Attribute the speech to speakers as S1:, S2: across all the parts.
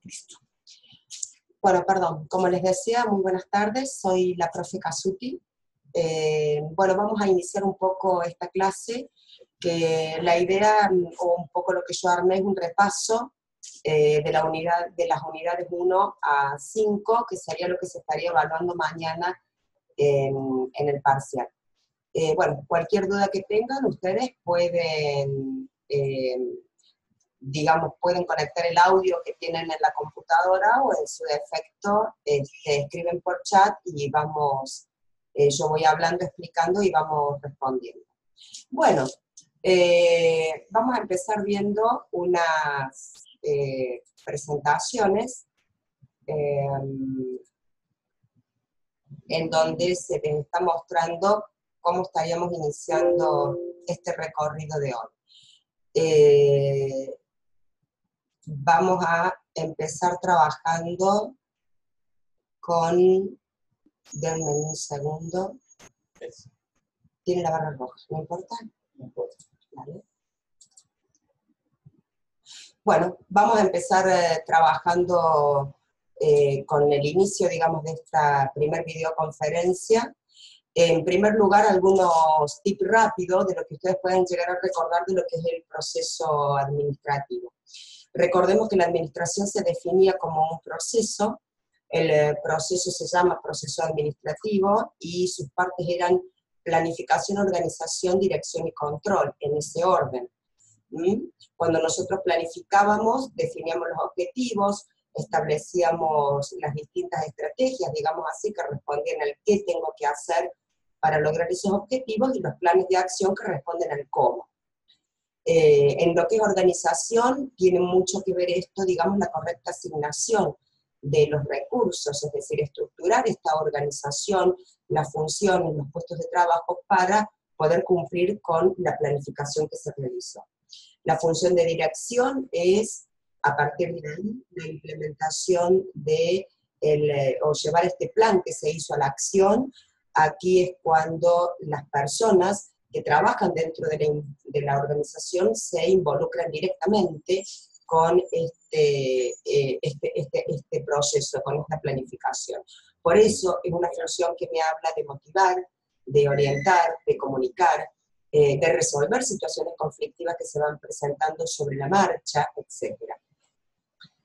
S1: Listo. Bueno, perdón, como les decía, muy buenas tardes, soy la profe Casuti. Bueno, vamos a iniciar un poco esta clase, que la idea, o un poco lo que yo armé, es un repaso de las unidades 1 a 5, que sería lo que se estaría evaluando mañana en el parcial. Bueno, cualquier duda que tengan, ustedes pueden, digamos, pueden conectar el audio que tienen en la computadora o en su defecto escriben por chat y vamos, yo voy hablando, explicando y vamos respondiendo. Bueno, vamos a empezar viendo unas presentaciones en donde se les está mostrando cómo estaríamos iniciando este recorrido de hoy. Vamos a empezar trabajando con, denme un segundo, tiene la barra roja, ¿no importa? No importa. ¿Vale? Bueno, vamos a empezar trabajando con el inicio, digamos, de esta primer videoconferencia. En primer lugar, algunos tips rápidos de lo que ustedes pueden llegar a recordar de lo que es el proceso administrativo. Recordemos que la administración se definía como un proceso, el proceso se llama proceso administrativo y sus partes eran planificación, organización, dirección y control, en ese orden. Cuando nosotros planificábamos, definíamos los objetivos, establecíamos las distintas estrategias, digamos así, que respondían al qué tengo que hacer para lograr esos objetivos y los planes de acción que responden al cómo. En lo que es organización, tiene mucho que ver esto, digamos, la correcta asignación de los recursos, es decir, estructurar esta organización, las funciones, los puestos de trabajo para poder cumplir con la planificación que se realizó. La función de dirección es, a partir de ahí, la implementación de o llevar este plan que se hizo a la acción. Aquí es cuando las personas que trabajan dentro de la organización se involucran directamente con este proceso, con esta planificación. Por eso es una función que me habla de motivar, de orientar, de comunicar, de resolver situaciones conflictivas que se van presentando sobre la marcha, etc.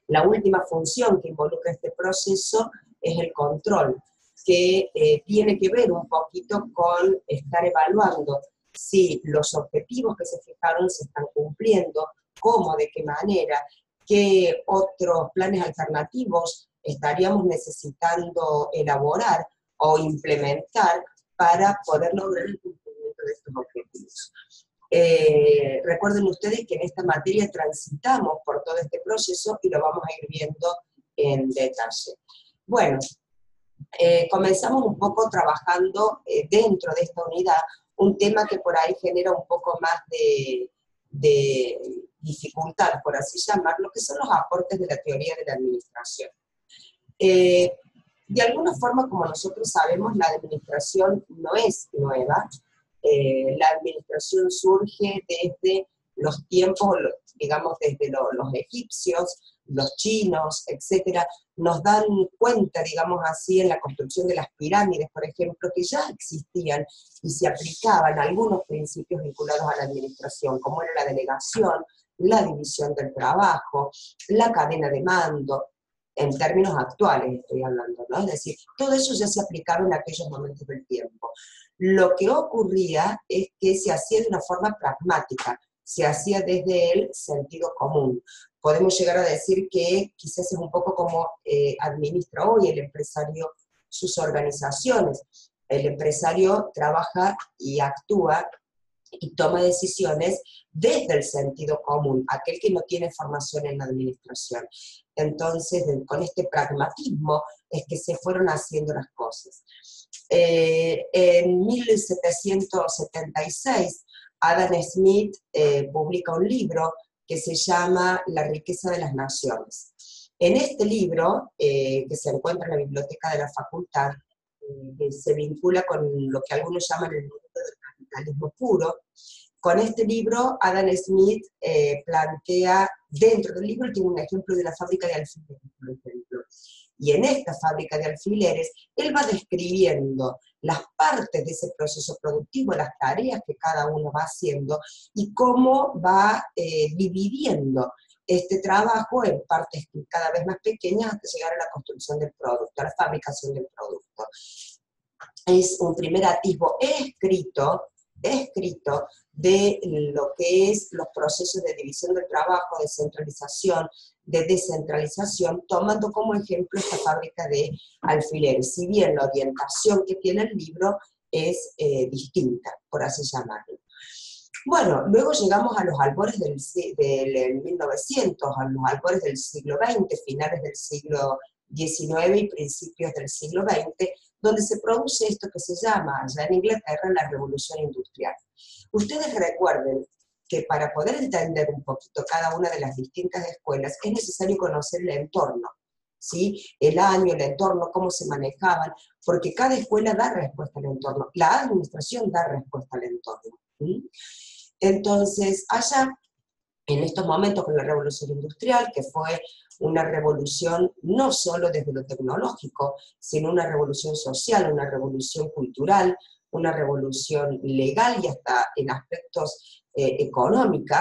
S1: La última función que involucra este proceso es el control, que tiene que ver un poquito con estar evaluando si los objetivos que se fijaron se están cumpliendo, cómo, de qué manera, qué otros planes alternativos estaríamos necesitando elaborar o implementar para poder lograr el cumplimiento de estos objetivos. Recuerden ustedes que en esta materia transitamos por todo este proceso y lo vamos a ir viendo en detalle. Bueno, comenzamos un poco trabajando dentro de esta unidad un tema que por ahí genera un poco más de dificultad, por así llamarlo, que son los aportes de la teoría de la administración. De alguna forma, como nosotros sabemos, la administración no es nueva. La administración surge desde los tiempos, digamos, desde los egipcios, los chinos, etcétera, nos dan cuenta, digamos así, en la construcción de las pirámides, por ejemplo, que ya existían y se aplicaban algunos principios vinculados a la administración, como era la delegación, la división del trabajo, la cadena de mando, en términos actuales estoy hablando, ¿no? Es decir, todo eso ya se aplicaba en aquellos momentos del tiempo. Lo que ocurría es que se hacía de una forma pragmática, se hacía desde el sentido común. Podemos llegar a decir que quizás es un poco como administra hoy el empresario sus organizaciones. El empresario trabaja y actúa y toma decisiones desde el sentido común, aquel que no tiene formación en la administración. Entonces, con este pragmatismo es que se fueron haciendo las cosas. En 1776, Adam Smith publica un libro que se llama La riqueza de las naciones. En este libro, que se encuentra en la biblioteca de la facultad, que se vincula con lo que algunos llaman el mundo del capitalismo puro, Con este libro, Adam Smith plantea, dentro del libro tiene un ejemplo de la fábrica de alfileres, por ejemplo. Y en esta fábrica de alfileres, él va describiendo las partes de ese proceso productivo, las tareas que cada uno va haciendo y cómo va dividiendo este trabajo en partes cada vez más pequeñas hasta llegar a la construcción del producto, a la fabricación del producto. Es un primer atisbo escrito de lo que es los procesos de división del trabajo, de centralización, de descentralización, tomando como ejemplo esta fábrica de alfileres. Si bien la orientación que tiene el libro es distinta, por así llamarlo. Bueno, luego llegamos a los albores del 1900, a los albores del siglo XX, finales del siglo XIX y principios del siglo XX, donde se produce esto que se llama, allá en Inglaterra, la Revolución Industrial. Ustedes recuerden que para poder entender un poquito cada una de las distintas escuelas es necesario conocer el entorno, ¿sí? El año, el entorno, cómo se manejaban, porque cada escuela da respuesta al entorno, la administración da respuesta al entorno, ¿sí? Entonces, allá, en estos momentos con la Revolución Industrial, que fue una revolución no solo desde lo tecnológico, sino una revolución social, una revolución cultural, una revolución legal y hasta en aspectos económicos,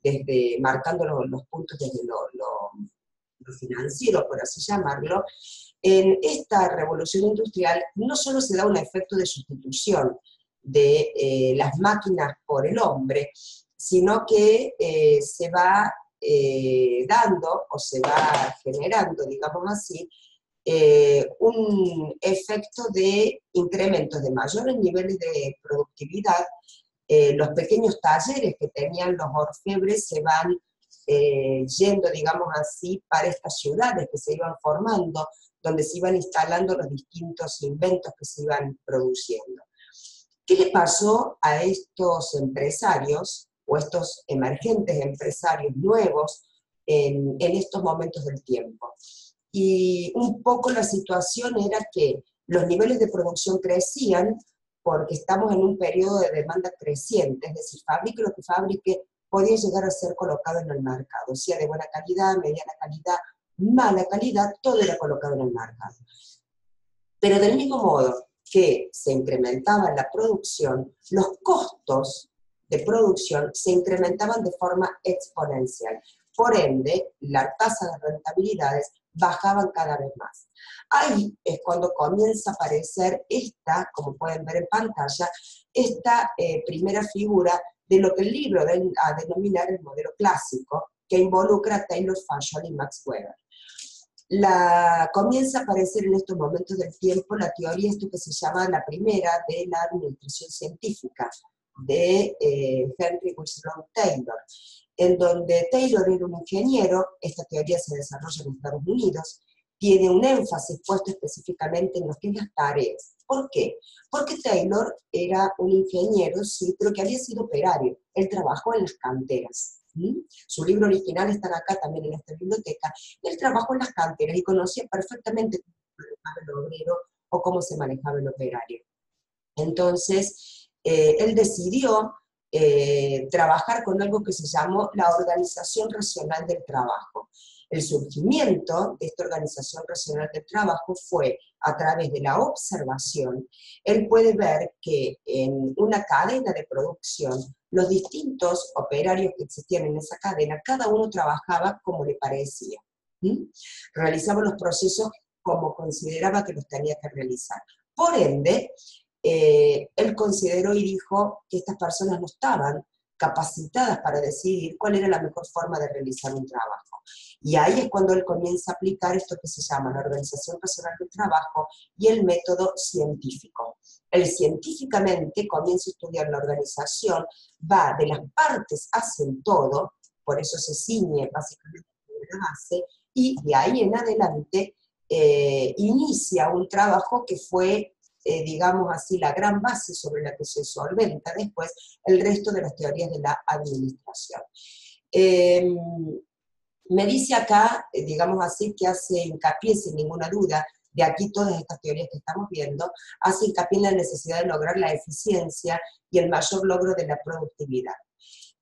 S1: desde marcando los puntos desde lo financiero, por así llamarlo. En esta revolución industrial no solo se da un efecto de sustitución de las máquinas por el hombre, sino que se va dando o se va generando, digamos así, un efecto de incrementos de mayores niveles de productividad. Los pequeños talleres que tenían los orfebres se van yendo, digamos así, para estas ciudades que se iban formando, donde se iban instalando los distintos inventos que se iban produciendo. ¿Qué le pasó a estos empresarios o estos emergentes empresarios nuevos en estos momentos del tiempo? Y un poco la situación era que los niveles de producción crecían porque estamos en un periodo de demanda creciente, es decir, fabrique lo que fabrique, podía llegar a ser colocado en el mercado, sea de buena calidad, mediana calidad, mala calidad, todo era colocado en el mercado. Pero del mismo modo que se incrementaba la producción, los costos de producción se incrementaban de forma exponencial. Por ende, la tasa de rentabilidades bajaban cada vez más. Ahí es cuando comienza a aparecer esta, como pueden ver en pantalla, esta primera figura de lo que el libro va a denominar el modelo clásico, que involucra a Taylor, Fashion y Max Weber. Comienza a aparecer en estos momentos del tiempo la teoría, esto que se llama la primera de la administración científica, de Henry Winslow Taylor, en donde Taylor era un ingeniero. Esta teoría se desarrolla en Estados Unidos, tiene un énfasis puesto específicamente en lo que es las tareas. ¿Por qué? Porque Taylor era un ingeniero, sí, pero que había sido operario. Él trabajó en las canteras. Su libro original está acá también en esta biblioteca. Él trabajó en las canteras y conocía perfectamente cómo se manejaba el obrero o cómo se manejaba el operario. Entonces, él decidió trabajar con algo que se llamó la organización racional del trabajo. El surgimiento de esta organización racional del trabajo fue a través de la observación. Él puede ver que en una cadena de producción, los distintos operarios que existían en esa cadena, cada uno trabajaba como le parecía. Realizaba los procesos como consideraba que los tenía que realizar. Por ende, él consideró y dijo que estas personas no estaban capacitadas para decidir cuál era la mejor forma de realizar un trabajo. Y ahí es cuando él comienza a aplicar esto que se llama la organización racional del trabajo y el método científico. Él científicamente comienza a estudiar la organización, va de las partes hacia el todo, por eso se ciñe básicamente de la base, y de ahí en adelante inicia un trabajo que fue digamos así, la gran base sobre la que se solventa después el resto de las teorías de la administración. Me dice acá, digamos así, que hace hincapié sin ninguna duda De aquí todas estas teorías que estamos viendo hace hincapié en la necesidad de lograr la eficiencia y el mayor logro de la productividad.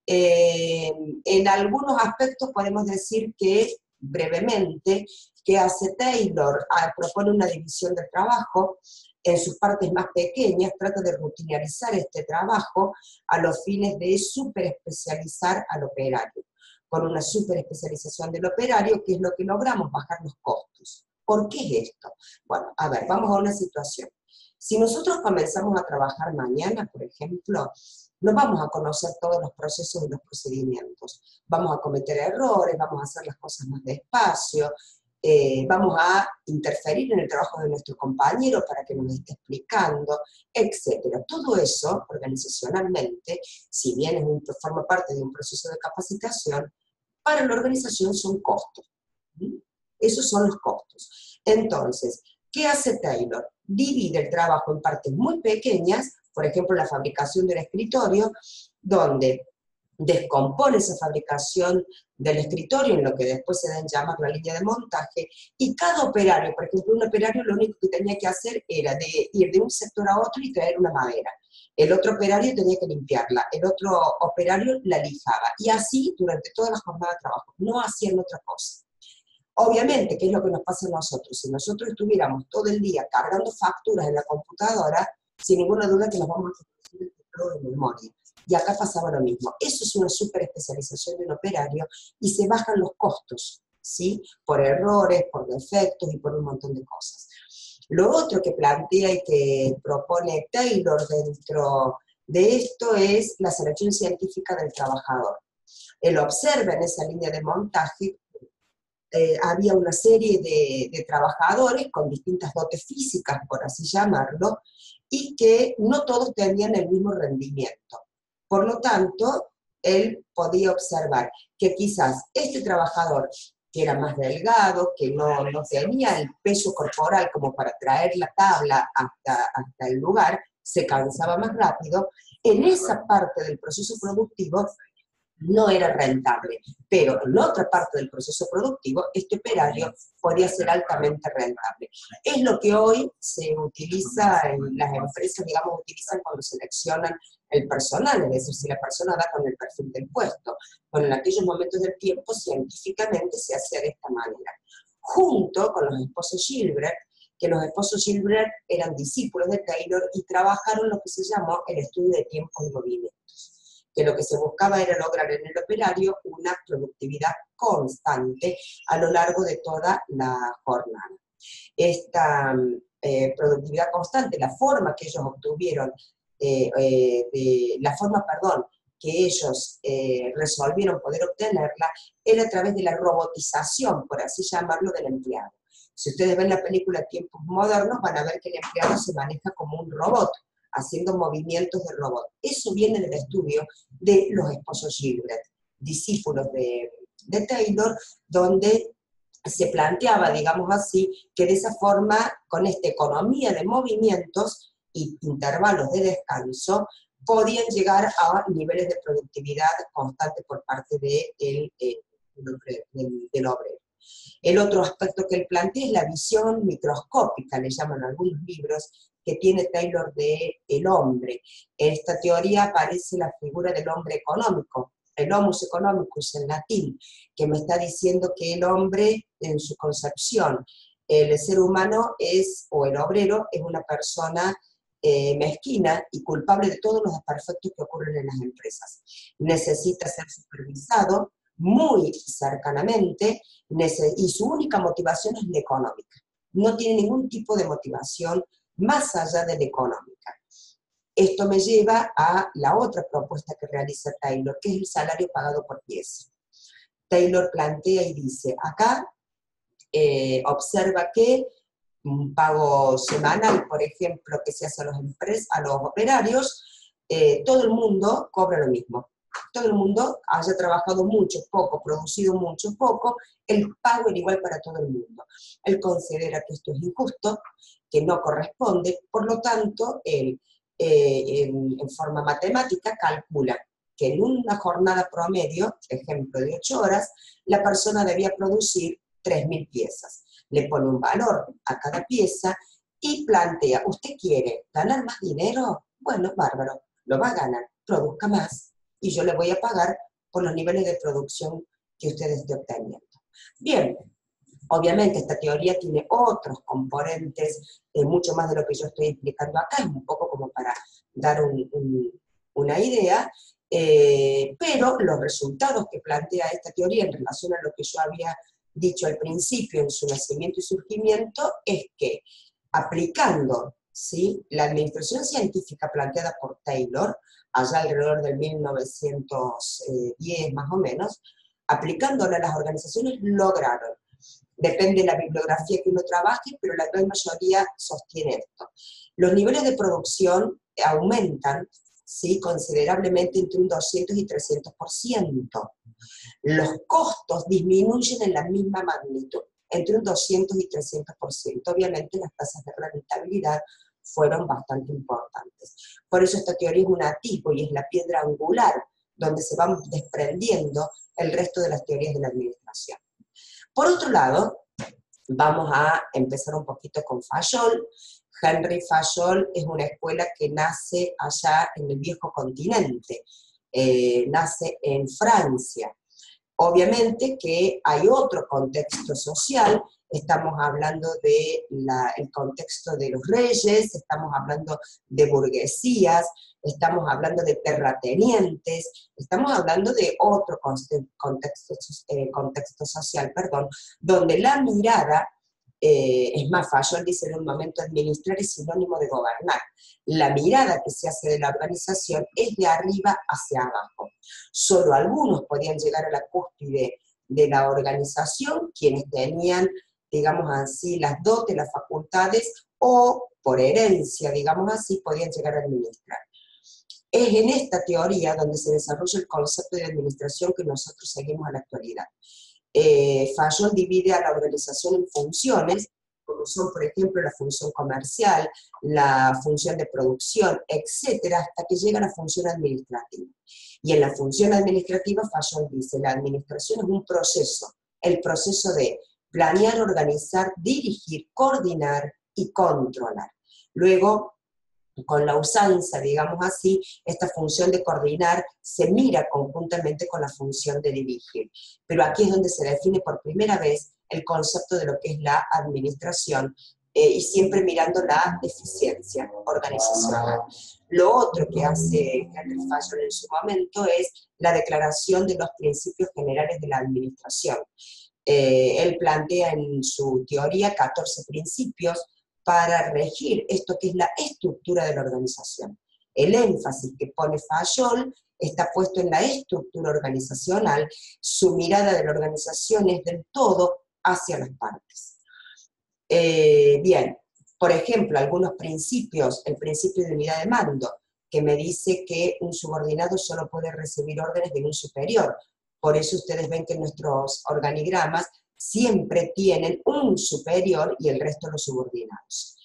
S1: En algunos aspectos podemos decir que, brevemente, que hace Taylor, propone una división del trabajo en sus partes más pequeñas, trata de rutinarizar este trabajo a los fines de superespecializar al operario. Con una superespecialización del operario, ¿qué es lo que logramos? Bajar los costos. ¿Por qué es esto? Bueno, a ver, vamos a una situación. Si nosotros comenzamos a trabajar mañana, por ejemplo, no vamos a conocer todos los procesos y los procedimientos. Vamos a cometer errores, vamos a hacer las cosas más despacio, vamos a interferir en el trabajo de nuestro compañero para que nos esté explicando, etc. Todo eso, organizacionalmente, si bien forma parte de un proceso de capacitación, para la organización son costos. ¿Sí? Esos son los costos. Entonces, ¿qué hace Taylor? Divide el trabajo en partes muy pequeñas, por ejemplo, la fabricación del escritorio, donde descompone esa fabricación del escritorio en lo que después se da en llamar la línea de montaje, y cada operario, por ejemplo, un operario lo único que tenía que hacer era ir de un sector a otro y traer una madera. El otro operario tenía que limpiarla, el otro operario la lijaba, y así durante toda la jornada de trabajo. No hacían otra cosa. Obviamente, ¿qué es lo que nos pasa a nosotros? Si nosotros estuviéramos todo el día cargando facturas en la computadora, sin ninguna duda que nos vamos a producir el teclado de memoria. Y acá pasaba lo mismo. Eso es una súper especialización de un operario y se bajan los costos, ¿sí? Por errores, por defectos y por un montón de cosas. Lo otro que plantea y que propone Taylor dentro de esto es la selección científica del trabajador. Él observa en esa línea de montaje había una serie de trabajadores con distintas dotes físicas, por así llamarlo, y que no todos tenían el mismo rendimiento. Por lo tanto, él podía observar que quizás este trabajador, que era más delgado, que no tenía el peso corporal como para traer la tabla hasta el lugar, se cansaba más rápido, en esa parte del proceso productivo no era rentable, pero en otra parte del proceso productivo, este operario podía ser altamente rentable. Es lo que hoy se utiliza en las empresas, digamos, utilizan cuando seleccionan el personal, es decir, si la persona da con el perfil del puesto. Bueno, en aquellos momentos del tiempo, científicamente se hacía de esta manera. Junto con los esposos Gilbert, que los esposos Gilbert eran discípulos de Taylor y trabajaron lo que se llamó el estudio de tiempos y movimientos, que lo que se buscaba era lograr en el operario una productividad constante a lo largo de toda la jornada. Esta productividad constante, la forma que ellos obtuvieron, que ellos resolvieron poder obtenerla, era a través de la robotización, por así llamarlo, del empleado. Si ustedes ven la película Tiempos Modernos, van a ver que el empleado se maneja como un robot, haciendo movimientos de robot. Eso viene del estudio de los esposos Gilbert, discípulos de Taylor, donde se planteaba, digamos así, que de esa forma, con esta economía de movimientos y intervalos de descanso, podían llegar a niveles de productividad constante por parte del obrero. El otro aspecto que él plantea es la visión microscópica, le llaman algunos libros, que tiene Taylor de el hombre. En esta teoría aparece la figura del hombre económico, el homus economicus en latín, que me está diciendo que el hombre, en su concepción, el ser humano es, o el obrero, es una persona mezquina y culpable de todos los desperfectos que ocurren en las empresas. Necesita ser supervisado muy cercanamente, y su única motivación es la económica. No tiene ningún tipo de motivación más allá de la económica. Esto me lleva a la otra propuesta que realiza Taylor, que es el salario pagado por pieza. Taylor plantea y dice, acá observa que un pago semanal, por ejemplo, que se hace a los operarios, todo el mundo cobra lo mismo. Todo el mundo haya trabajado mucho, poco, producido mucho, poco, el pago era igual para todo el mundo. Él considera que esto es injusto, que no corresponde, por lo tanto, él en forma matemática calcula que en una jornada promedio, ejemplo de 8 horas, la persona debía producir 3.000 piezas. Le pone un valor a cada pieza y plantea, ¿usted quiere ganar más dinero? Bueno, bárbaro, lo va a ganar, produzca más y yo le voy a pagar por los niveles de producción que usted esté obteniendo. Bien, obviamente esta teoría tiene otros componentes, mucho más de lo que yo estoy explicando acá, es un poco como para dar una idea, pero los resultados que plantea esta teoría en relación a lo que yo había dicho al principio en su nacimiento y surgimiento es que aplicando, ¿sí?, la administración científica planteada por Taylor, allá alrededor del 1910 más o menos, aplicándola a las organizaciones lograron. Depende de la bibliografía que uno trabaje, pero la gran mayoría sostiene esto. Los niveles de producción aumentan, ¿sí?, considerablemente entre un 200 y 300%. Los costos disminuyen en la misma magnitud, entre un 200 y 300%. Obviamente las tasas de rentabilidad fueron bastante importantes. Por eso esta teoría es un atisbo y es la piedra angular donde se van desprendiendo el resto de las teorías de la administración. Por otro lado, vamos a empezar un poquito con Fayol. Henry Fayol es una escuela que nace allá en el viejo continente, nace en Francia. Obviamente que hay otro contexto social, estamos hablando del contexto de los reyes, estamos hablando de burguesías, estamos hablando de terratenientes, estamos hablando de otro contexto social, donde la mirada, es más, Fayol dice en un momento, administrar es sinónimo de gobernar. La mirada que se hace de la organización es de arriba hacia abajo. Solo algunos podían llegar a la cúspide de la organización, quienes tenían, digamos así, las dotes, las facultades, o por herencia, digamos así, podían llegar a administrar. Es en esta teoría donde se desarrolla el concepto de administración que nosotros seguimos a la actualidad. Fayol divide a la organización en funciones, como son, por ejemplo, la función comercial, la función de producción, etcétera, hasta que llega a la función administrativa. Y en la función administrativa, Fayol dice, la administración es un proceso, el proceso de planear, organizar, dirigir, coordinar y controlar. Luego, con la usanza, digamos así, esta función de coordinar se mira conjuntamente con la función de dirigir. Pero aquí es donde se define por primera vez el concepto de lo que es la administración, y siempre mirando la eficiencia organizacional. Lo otro que hace Henry Fayol en su momento es la declaración de los principios generales de la administración. Él plantea en su teoría 14 principios para regir esto que es la estructura de la organización. El énfasis que pone Fayol está puesto en la estructura organizacional, su mirada de la organización es del todo hacia las partes. Bien, por ejemplo, algunos principios, el principio de unidad de mando, que me dice que un subordinado solo puede recibir órdenes de un superior. Por eso ustedes ven que nuestros organigramas siempre tienen un superior y el resto los subordinados.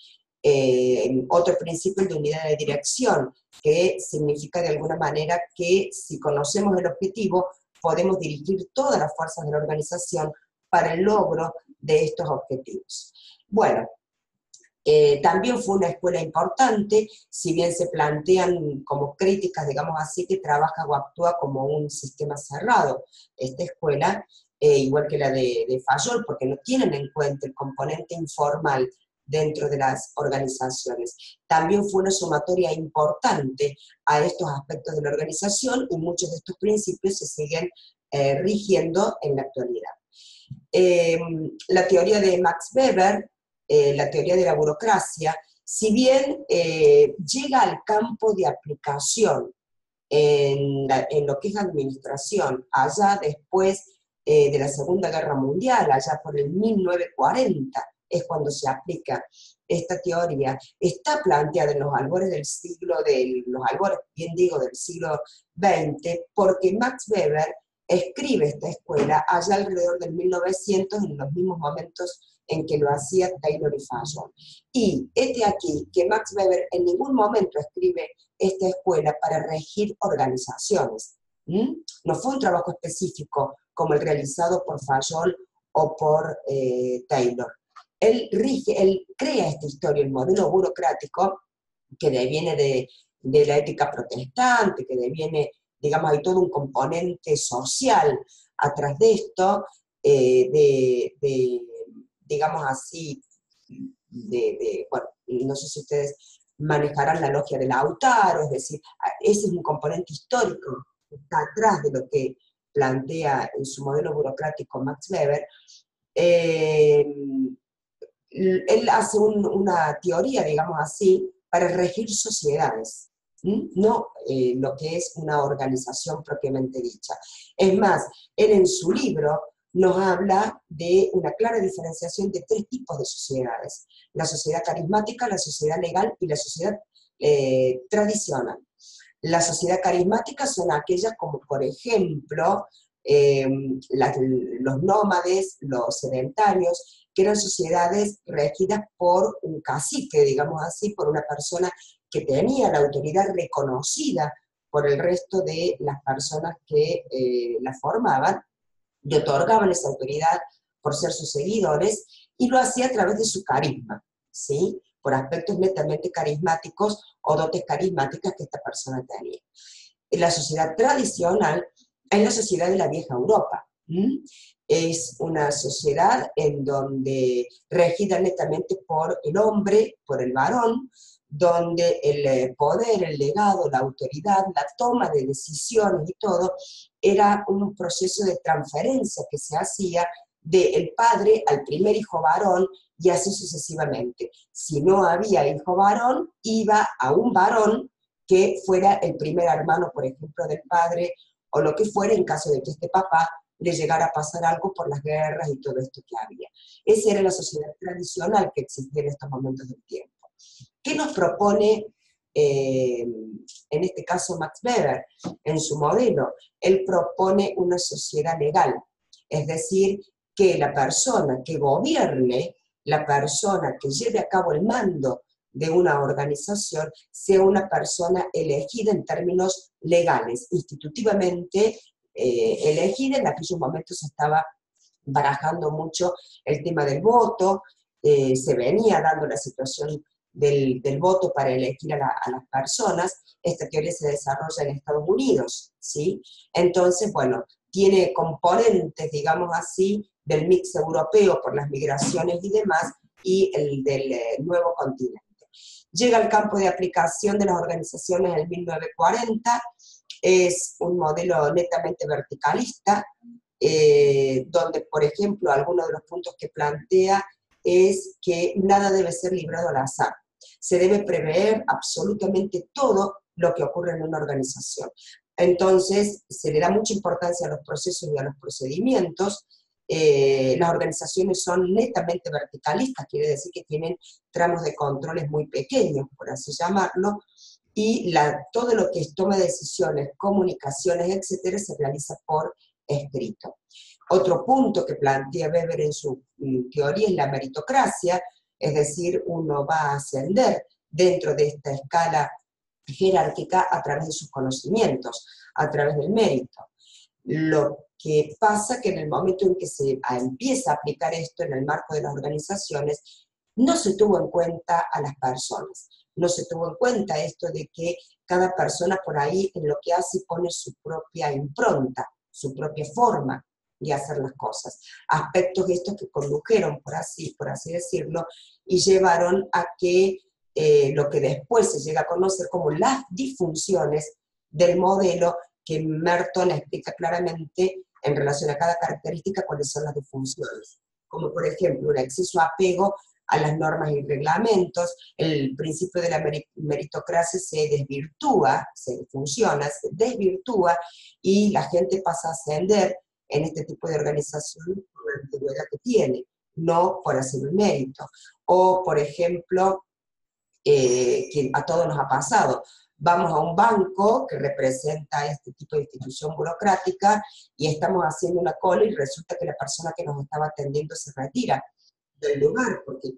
S1: Otro principio es de unidad de dirección, que significa de alguna manera que si conocemos el objetivo, podemos dirigir todas las fuerzas de la organización para el logro de estos objetivos. Bueno, también fue una escuela importante, si bien se plantean como críticas, digamos así, que trabaja o actúa como un sistema cerrado. Esta escuela, igual que la de Fayol, porque no tienen en cuenta el componente informal dentro de las organizaciones. También fue una sumatoria importante a estos aspectos de la organización y muchos de estos principios se siguen rigiendo en la actualidad. La teoría de Max Weber, la teoría de la burocracia, si bien llega al campo de aplicación en lo que es administración, allá después de la Segunda Guerra Mundial, allá por el 1940, es cuando se aplica esta teoría, está planteada en los albores del siglo XX, porque Max Weber escribe esta escuela allá alrededor del 1900, en los mismos momentos en que lo hacía Taylor y Fayol. Y este aquí, que Max Weber en ningún momento escribe esta escuela para regir organizaciones. No fue un trabajo específico como el realizado por Fayol o por Taylor. Él crea esta historia, el modelo burocrático, que deviene de la ética protestante, que deviene, digamos, hay todo un componente social atrás de esto, digamos así, bueno, no sé si ustedes manejarán la logia de Lautaro, es decir, ese es un componente histórico que está atrás de lo que plantea en su modelo burocrático Max Weber. Él hace una teoría, digamos así, para regir sociedades, no lo que es una organización propiamente dicha. Es más, él en su libro nos habla de una clara diferenciación de 3 tipos de sociedades: la sociedad carismática, la sociedad legal y la sociedad tradicional. La sociedad carismática son aquellas como, por ejemplo, los nómades, los sedentarios, que eran sociedades regidas por un cacique, digamos así, por una persona que tenía la autoridad reconocida por el resto de las personas que la formaban, le otorgaban esa autoridad por ser sus seguidores, y lo hacía a través de su carisma, ¿sí? Por aspectos netamente carismáticos o dotes carismáticas que esta persona tenía. La sociedad tradicional es la sociedad de la vieja Europa. Es una sociedad en donde regida netamente por el hombre, por el varón, donde el poder, el legado, la autoridad, la toma de decisiones y todo, era un proceso de transferencia que se hacía del padre al primer hijo varón, y así sucesivamente. Si no había hijo varón, iba a un varón que fuera el primer hermano, por ejemplo, del padre, o lo que fuera, en caso de que este papá le llegara a pasar algo por las guerras y todo esto que había. Esa era la sociedad tradicional que existía en estos momentos del tiempo. ¿Qué nos propone, en este caso, Max Weber? En su modelo, él propone una sociedad legal, es decir, que la persona que gobierne, la persona que lleve a cabo el mando de una organización, sea una persona elegida en términos legales, institutivamente elegida. En aquellos momentos se estaba barajando mucho el tema del voto, se venía dando la situación del voto para elegir a las personas. Esta teoría se desarrolla en Estados Unidos, ¿sí? Entonces, bueno, tiene componentes, digamos así, del mix europeo por las migraciones y demás, y el del nuevo continente. Llega al campo de aplicación de las organizaciones en 1940, es un modelo netamente verticalista, donde, por ejemplo, algunos de los puntos que plantea es que nada debe ser librado al azar. Se debe prever absolutamente todo lo que ocurre en una organización. Entonces, se le da mucha importancia a los procesos y a los procedimientos. Las organizaciones son netamente verticalistas, quiere decir que tienen tramos de controles muy pequeños, por así llamarlo, y todo lo que es toma de decisiones, comunicaciones, etcétera, se realiza por escrito. Otro punto que plantea Weber en su teoría es la meritocracia, es decir, uno va a ascender dentro de esta escala jerárquica a través de sus conocimientos, a través del mérito. Lo que pasa que en el momento en que se empieza a aplicar esto en el marco de las organizaciones, no se tuvo en cuenta a las personas, no se tuvo en cuenta esto de que cada persona por ahí en lo que hace pone su propia impronta, su propia forma de hacer las cosas. Aspectos estos que condujeron, por así decirlo, y llevaron a que lo que después se llega a conocer como las disfunciones del modelo, que Merton explica claramente en relación a cada característica cuáles son las disfunciones. Como por ejemplo, un exceso de apego a las normas y reglamentos, el principio de la meritocracia se desvirtúa, se desvirtúa, y la gente pasa a ascender en este tipo de organización por la antigüedad que tiene, no por hacer un mérito. O, por ejemplo, que a todos nos ha pasado, vamos a un banco que representa este tipo de institución burocrática y estamos haciendo una cola y resulta que la persona que nos estaba atendiendo se retira del lugar porque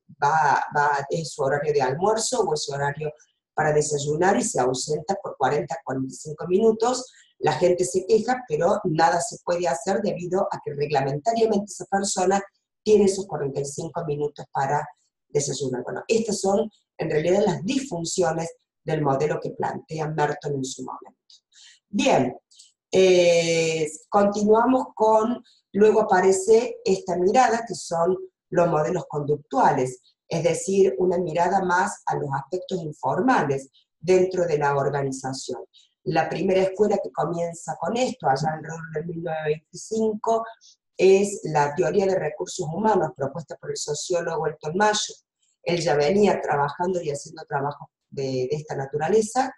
S1: es su horario de almuerzo o es su horario para desayunar y se ausenta por 40, 45 minutos. La gente se queja, pero nada se puede hacer debido a que reglamentariamente esa persona tiene esos 45 minutos para desayunar. Bueno, estas son en realidad las disfunciones del modelo que plantea Merton en su momento. Bien, continuamos con, luego aparece esta mirada que son los modelos conductuales, es decir, una mirada más a los aspectos informales dentro de la organización. La primera escuela que comienza con esto, allá alrededor del 1925, es la teoría de recursos humanos propuesta por el sociólogo Elton Mayo. Él ya venía trabajando y haciendo trabajos de esta naturaleza.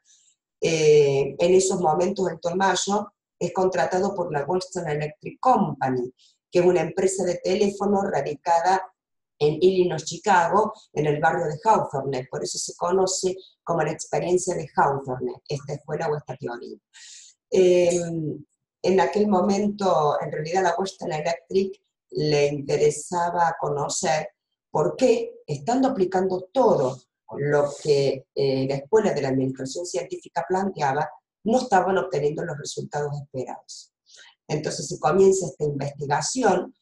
S1: En esos momentos Elton Mayo es contratado por la Boston Electric Company, que es una empresa de teléfono radicada en Illinois, Chicago, en el barrio de Hawthorne. Por eso se conoce como la experiencia de Hawthorne, esta escuela o esta teoría. En aquel momento, en realidad, a la Boston Electric le interesaba conocer por qué, estando aplicando todo lo que la Escuela de la Administración Científica planteaba, no estaban obteniendo los resultados esperados. Entonces se comienza esta investigación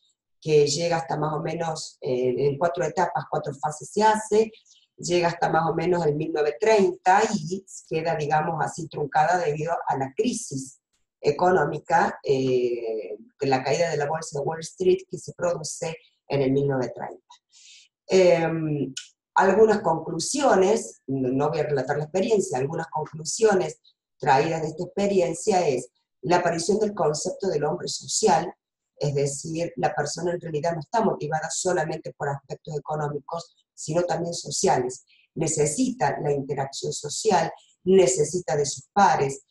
S1: que llega hasta más o menos, en 4 etapas, 4 fases se hace, llega hasta más o menos el 1930 y queda, digamos así, truncada debido a la crisis económica de la caída de la bolsa de Wall Street que se produce en el 1930. Algunas conclusiones, no voy a relatar la experiencia, algunas conclusiones traídas de esta experiencia es la aparición del concepto del hombre social, es decir, la persona en realidad no está motivada solamente por aspectos económicos, sino también sociales. Necesita la interacción social, necesita de sus pares,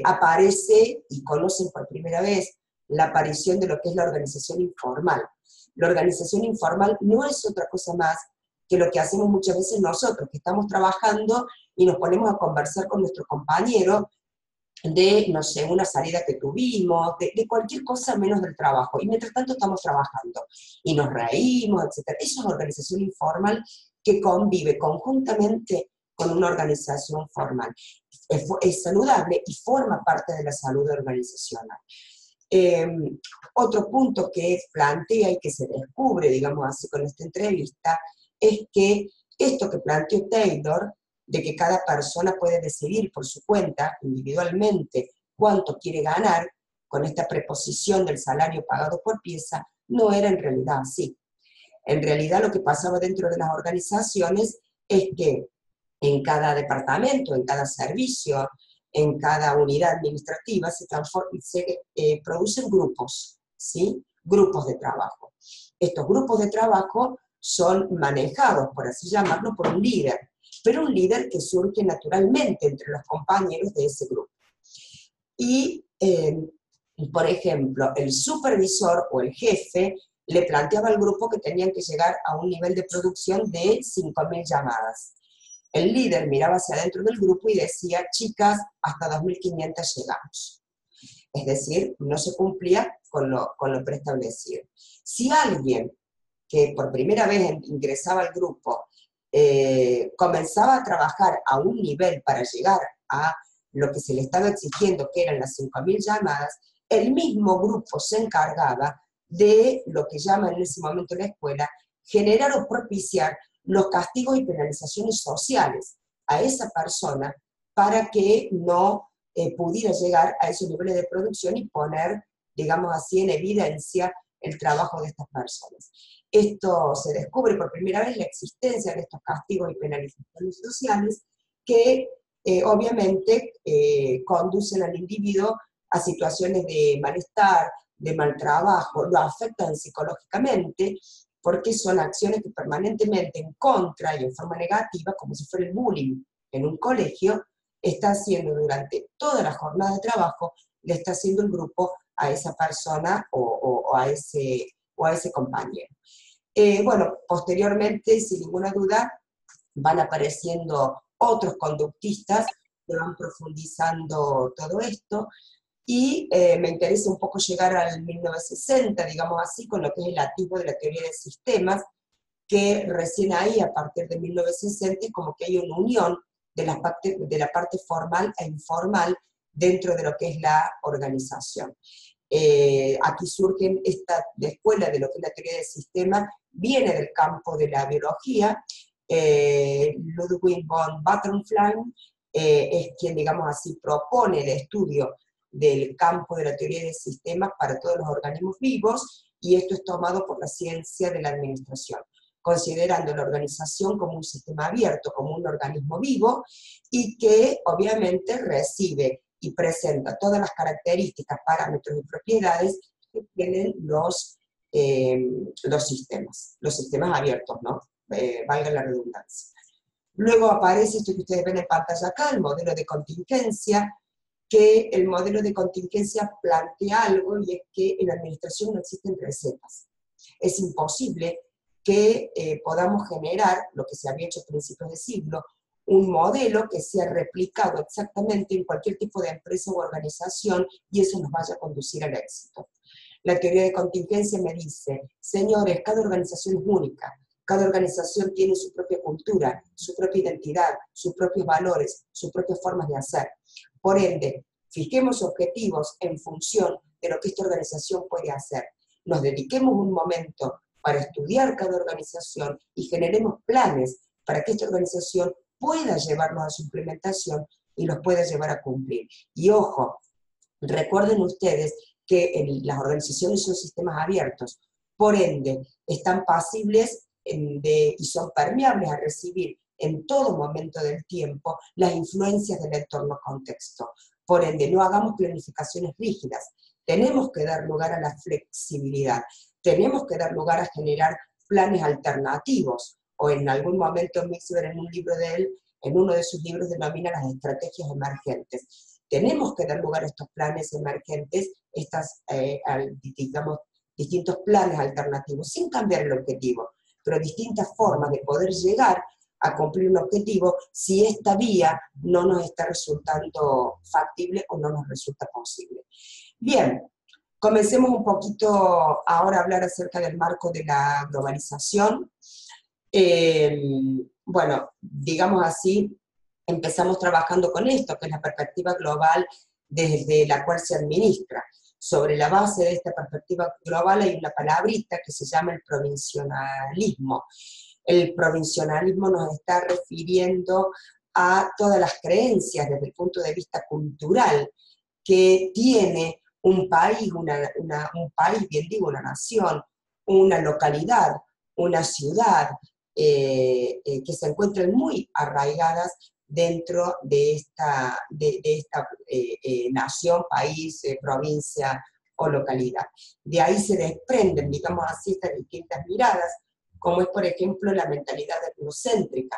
S1: aparece y conocen por primera vez la aparición de lo que es la organización informal. La organización informal no es otra cosa más que lo que hacemos muchas veces nosotros, que estamos trabajando y nos ponemos a conversar con nuestro compañero de, no sé, una salida que tuvimos, de cualquier cosa menos del trabajo. Y mientras tanto estamos trabajando y nos reímos, etc. Eso es organización informal que convive conjuntamente con una organización formal. Es saludable y forma parte de la salud organizacional. Otro punto que plantea y que se descubre, digamos así, con esta entrevista, es que esto que planteó Taylor, de que cada persona puede decidir por su cuenta, individualmente, cuánto quiere ganar, con esta preposición del salario pagado por pieza, no era en realidad así. En realidad lo que pasaba dentro de las organizaciones es que en cada departamento, en cada servicio, en cada unidad administrativa se producen grupos, ¿sí? Grupos de trabajo. Estos grupos de trabajo son manejados, por así llamarlo, por un líder, pero un líder que surge naturalmente entre los compañeros de ese grupo. Y, por ejemplo, el supervisor o el jefe le planteaba al grupo que tenían que llegar a un nivel de producción de 5.000 llamadas. El líder miraba hacia adentro del grupo y decía, chicas, hasta 2.500 llegamos. Es decir, no se cumplía con lo preestablecido. Si alguien que por primera vez ingresaba al grupo comenzaba a trabajar a un nivel para llegar a lo que se le estaba exigiendo, que eran las 5.000 llamadas, el mismo grupo se encargaba de lo que llaman en ese momento en la escuela, generar o propiciar los castigos y penalizaciones sociales a esa persona para que no pudiera llegar a esos niveles de producción y poner, digamos así, en evidencia el trabajo de estas personas. Esto se descubre por primera vez la existencia de estos castigos y penalizaciones sociales que obviamente conducen al individuo a situaciones de malestar, de mal trabajo, lo afectan psicológicamente, porque son acciones que permanentemente en contra y en forma negativa, como si fuera el bullying en un colegio, está haciendo durante toda la jornada de trabajo, le está haciendo el grupo a esa persona o a ese compañero. Bueno, posteriormente, sin ninguna duda, van apareciendo otros conductistas que van profundizando todo esto, y me interesa un poco llegar al 1960, digamos así, con lo que es el atisbo de la teoría de sistemas, que recién ahí, a partir de 1960, es como que hay una unión de la parte formal e informal dentro de lo que es la organización. Aquí surge esta escuela de lo que es la teoría del sistema, viene del campo de la biología. Ludwig von Butterfly es quien, digamos así, propone el estudio del campo de la teoría de sistemas para todos los organismos vivos, y esto es tomado por la ciencia de la administración, considerando la organización como un sistema abierto, como un organismo vivo, y que obviamente recibe y presenta todas las características, parámetros y propiedades que tienen los sistemas abiertos, ¿no? Valga la redundancia. Luego aparece esto que ustedes ven en pantalla acá, el modelo de contingencia, que el modelo de contingencia plantea algo, y es que en la administración no existen recetas. Es imposible que podamos generar, lo que se había hecho a principios de siglo, un modelo que sea replicado exactamente en cualquier tipo de empresa u organización, y eso nos vaya a conducir al éxito. La teoría de contingencia me dice, señores, cada organización es única, cada organización tiene su propia cultura, su propia identidad, sus propios valores, sus propias formas de hacer. Por ende, fijemos objetivos en función de lo que esta organización puede hacer. Nos dediquemos un momento para estudiar cada organización y generemos planes para que esta organización pueda llevarlos a su implementación y los pueda llevar a cumplir. Y ojo, recuerden ustedes que las organizaciones son sistemas abiertos, por ende, están pasibles y son permeables a recibir en todo momento del tiempo las influencias del entorno contexto. Por ende, no hagamos planificaciones rígidas, tenemos que dar lugar a la flexibilidad, tenemos que dar lugar a generar planes alternativos, o en algún momento Mixler en un libro de él, en uno de sus libros denomina las estrategias emergentes. Tenemos que dar lugar a estos planes emergentes, digamos, distintos planes alternativos, sin cambiar el objetivo, pero distintas formas de poder llegar a cumplir un objetivo si esta vía no nos está resultando factible o no nos resulta posible. Bien, comencemos un poquito ahora a hablar acerca del marco de la globalización. Bueno, digamos así, empezamos trabajando con esto, que es la perspectiva global desde la cual se administra. Sobre la base de esta perspectiva global hay una palabrita que se llama el provincialismo. El provincialismo nos está refiriendo a todas las creencias desde el punto de vista cultural que tiene un país, un país, bien digo, una nación, una localidad, una ciudad, que se encuentran muy arraigadas dentro de esta nación, país, provincia o localidad. De ahí se desprenden, digamos así, estas distintas miradas, como es, por ejemplo, la mentalidad etnocéntrica.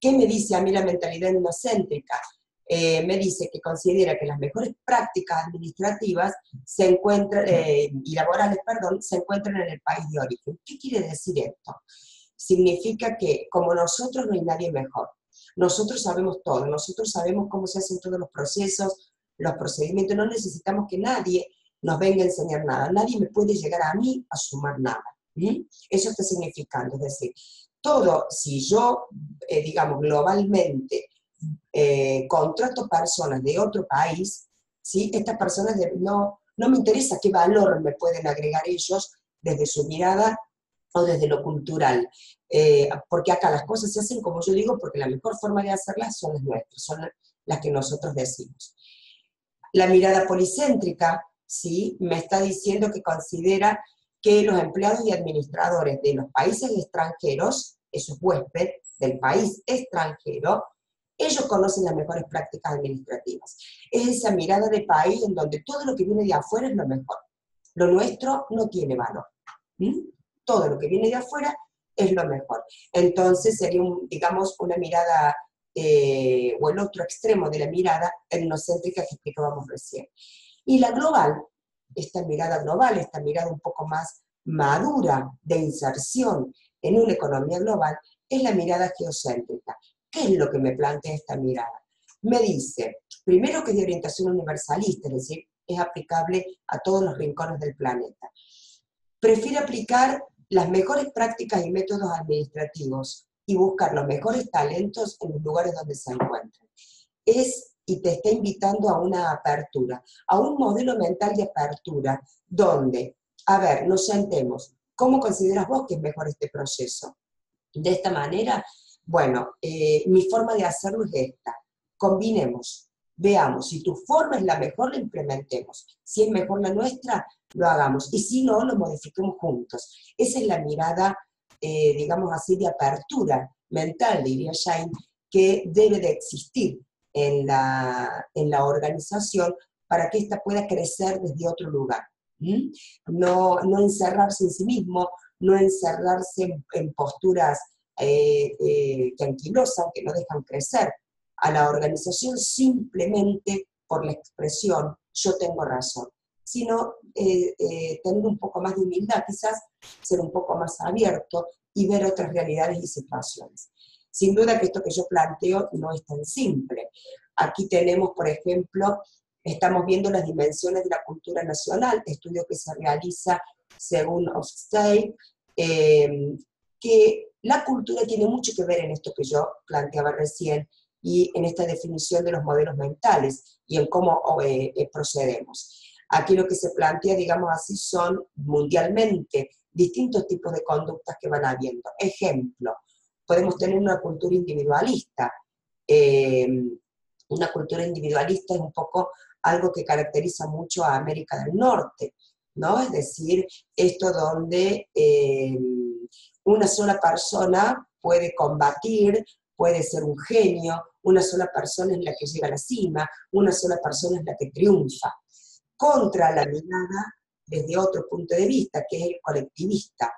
S1: ¿Qué me dice a mí la mentalidad etnocéntrica? Me dice que considera que las mejores prácticas administrativas y laborales, se encuentran en el país de origen. ¿Qué quiere decir esto? Significa que como nosotros no hay nadie mejor. Nosotros sabemos todo, nosotros sabemos cómo se hacen todos los procesos, los procedimientos, no necesitamos que nadie nos venga a enseñar nada, nadie me puede llegar a mí a sumar nada. Eso está significando, es decir, todo, si yo, digamos, globalmente contrato personas de otro país, ¿sí? Estas personas no me interesa qué valor me pueden agregar ellos desde su mirada o desde lo cultural, porque acá las cosas se hacen como yo digo, porque la mejor forma de hacerlas son las nuestras, son las que nosotros decimos. La mirada policéntrica, ¿sí? Me está diciendo que considera que los empleados y administradores de los países extranjeros, esos huéspedes del país extranjero, ellos conocen las mejores prácticas administrativas. Es esa mirada de país en donde todo lo que viene de afuera es lo mejor. Lo nuestro no tiene valor. Todo lo que viene de afuera es lo mejor. Entonces sería, digamos, una mirada, o el otro extremo de la mirada etnocéntrica que explicábamos recién. Y la global, esta mirada global, esta mirada un poco más madura de inserción en una economía global, es la mirada geocéntrica. ¿Qué es lo que me plantea esta mirada? Me dice, primero, que es de orientación universalista, es decir, es aplicable a todos los rincones del planeta. Prefiere aplicar las mejores prácticas y métodos administrativos y buscar los mejores talentos en los lugares donde se encuentran. Es y te está invitando a una apertura, a un modelo mental de apertura, donde, a ver, nos sentemos, ¿cómo consideras vos que es mejor este proceso? De esta manera, bueno, mi forma de hacerlo es esta, combinemos, veamos, si tu forma es la mejor, la implementemos, si es mejor la nuestra, lo hagamos, y si no, lo modifiquemos juntos. Esa es la mirada, digamos así, de apertura mental, diría Jane, que debe de existir en la organización para que ésta pueda crecer desde otro lugar. ¿Mm? No encerrarse en sí mismo, no encerrarse en posturas que anquilosan, que no dejan crecer a la organización simplemente por la expresión yo tengo razón, sino tener un poco más de humildad, quizás ser un poco más abierto y ver otras realidades y situaciones. Sin duda que esto que yo planteo no es tan simple. Aquí tenemos, por ejemplo, estamos viendo las dimensiones de la cultura nacional, estudio que se realiza según Ofsted, que la cultura tiene mucho que ver en esto que yo planteaba recién y en esta definición de los modelos mentales y en cómo procedemos. Aquí lo que se plantea, digamos así, son mundialmente distintos tipos de conductas que van habiendo. Ejemplo, podemos tener una cultura individualista. Una cultura individualista es un poco algo que caracteriza mucho a América del Norte, ¿no? Es decir, esto donde una sola persona puede combatir, puede ser un genio, una sola persona es la que llega a la cima, una sola persona es la que triunfa, contra la mirada desde otro punto de vista, que es el colectivista.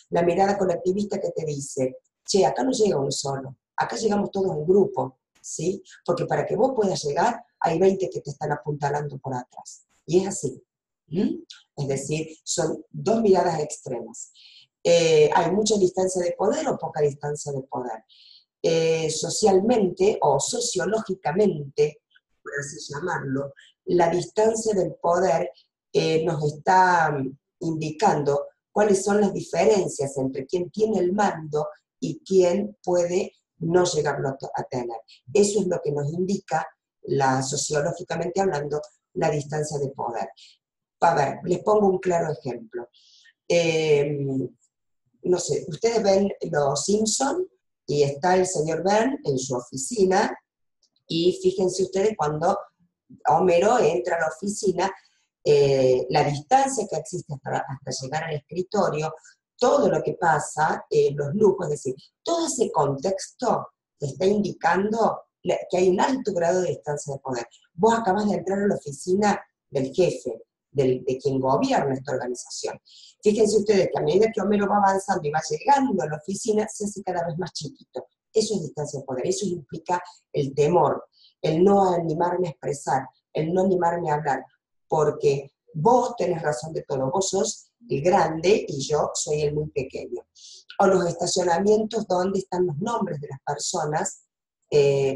S1: La mirada colectivista que te dice, che, acá no llega uno solo, acá llegamos todos en grupo, ¿sí? Porque para que vos puedas llegar, hay 20 que te están apuntalando por atrás. Y es así. ¿Mm? Es decir, son dos miradas extremas. Hay mucha distancia de poder o poca distancia de poder. Socialmente o sociológicamente, por así llamarlo, la distancia del poder nos está indicando cuáles son las diferencias entre quien tiene el mando y quien puede no llegarlo a tener. Eso es lo que nos indica, sociológicamente hablando, la distancia de poder. A ver, les pongo un claro ejemplo. No sé, ustedes ven Los Simpson y está el señor Burns en su oficina y fíjense ustedes cuando Homero entra a la oficina, la distancia que existe hasta llegar al escritorio, todo lo que pasa, los lujos, es decir, todo ese contexto te está indicando que hay un alto grado de distancia de poder. Vos acabas de entrar a la oficina del jefe, de quien gobierna esta organización. Fíjense ustedes que a medida que Homero va avanzando y va llegando a la oficina, se hace cada vez más chiquito. Eso es distancia de poder, eso implica el temor, el no animarme a expresar, el no animarme a hablar, porque vos tenés razón de todo, vos sos el grande y yo soy el muy pequeño. O los estacionamientos donde están los nombres de las personas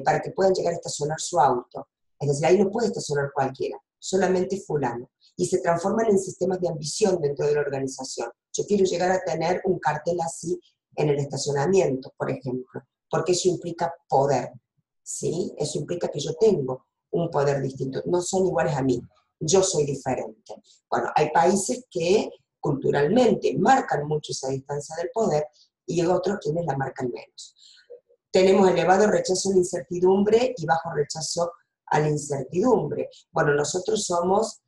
S1: para que puedan llegar a estacionar su auto. Es decir, ahí no puede estacionar cualquiera, solamente fulano. Y se transforman en sistemas de ambición dentro de la organización. Yo quiero llegar a tener un cartel así en el estacionamiento, por ejemplo, porque eso implica poder, ¿sí? Eso implica que yo tengo un poder distinto, no son iguales a mí, yo soy diferente. Bueno, hay países que culturalmente marcan mucho esa distancia del poder y otros quienes la marcan menos. Tenemos elevado rechazo a la incertidumbre y bajo rechazo a la incertidumbre. Bueno, nosotros somos